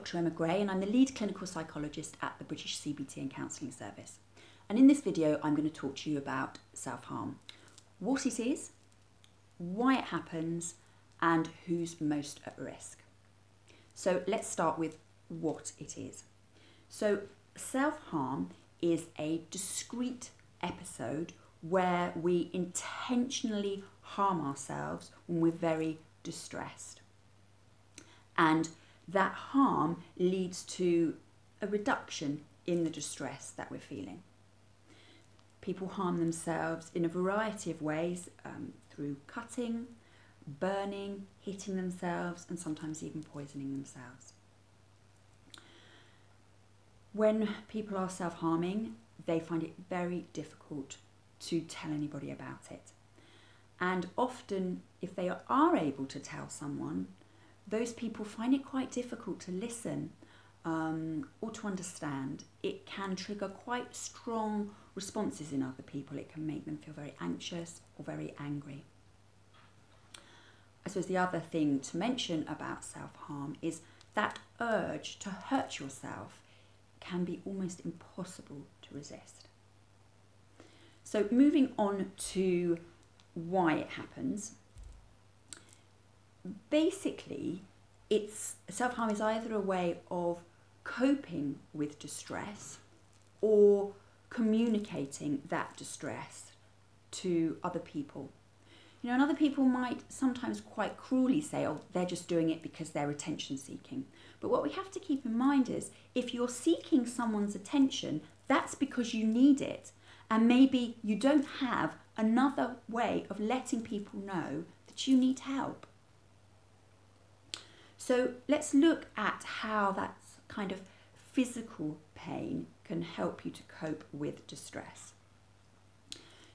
Dr. Emma Gray and I'm the lead clinical psychologist at the British CBT and Counselling Service. And in this video, I'm going to talk to you about self-harm, what it is, why it happens, and who's most at risk. So let's start with what it is. So self-harm is a discrete episode where we intentionally harm ourselves when we're very distressed. And that harm leads to a reduction in the distress that we're feeling. People harm themselves in a variety of ways, through cutting, burning, hitting themselves, and sometimes even poisoning themselves. When people are self-harming, they find it very difficult to tell anybody about it. And often, if they are able to tell someone, those people find it quite difficult to listen or to understand. It can trigger quite strong responses in other people. It can make them feel very anxious or very angry. I suppose the other thing to mention about self-harm is that urge to hurt yourself can be almost impossible to resist. So moving on to why it happens. Basically, self-harm is either a way of coping with distress or communicating that distress to other people. You know, and other people might sometimes quite cruelly say, oh, they're just doing it because they're attention seeking. But what we have to keep in mind is if you're seeking someone's attention, that's because you need it. And maybe you don't have another way of letting people know that you need help. So let's look at how that kind of physical pain can help you to cope with distress.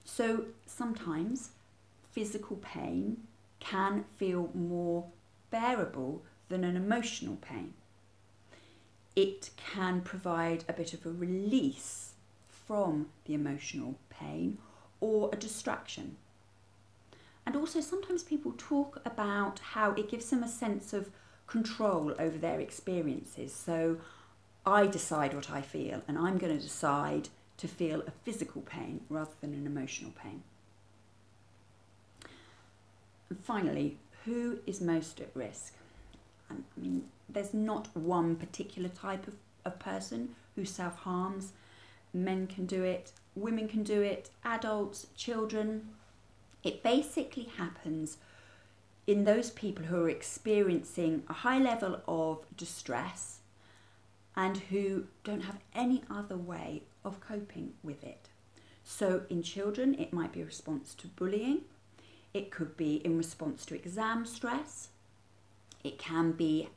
So sometimes physical pain can feel more bearable than an emotional pain. It can provide a bit of a release from the emotional pain or a distraction. And also sometimes people talk about how it gives them a sense of control over their experiences. So I decide what I feel, and I'm going to decide to feel a physical pain rather than an emotional pain. And finally, who is most at risk? I mean, there's not one particular type of person who self-harms. Men can do it, women can do it, adults, children. It basically happens in those people who are experiencing a high level of distress and who don't have any other way of coping with it. So in children, it might be a response to bullying. It could be in response to exam stress. It can be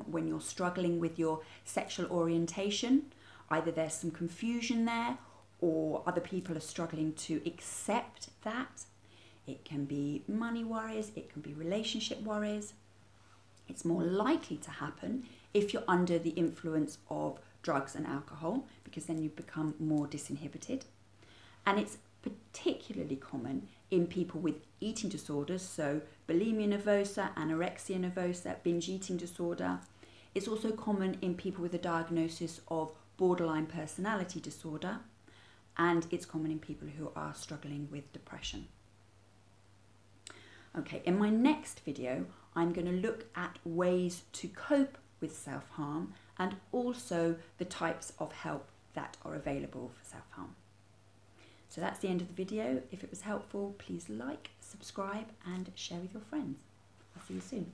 when you're struggling with your sexual orientation. Either there's some confusion there or other people are struggling to accept that. It can be money worries, it can be relationship worries. It's more likely to happen if you're under the influence of drugs and alcohol, because then you become more disinhibited. And it's particularly common in people with eating disorders, so bulimia nervosa, anorexia nervosa, binge eating disorder. It's also common in people with a diagnosis of borderline personality disorder, and it's common in people who are struggling with depression. Okay, in my next video, I'm going to look at ways to cope with self-harm and also the types of help that are available for self-harm. So that's the end of the video. If it was helpful, please like, subscribe, and share with your friends. I'll see you soon.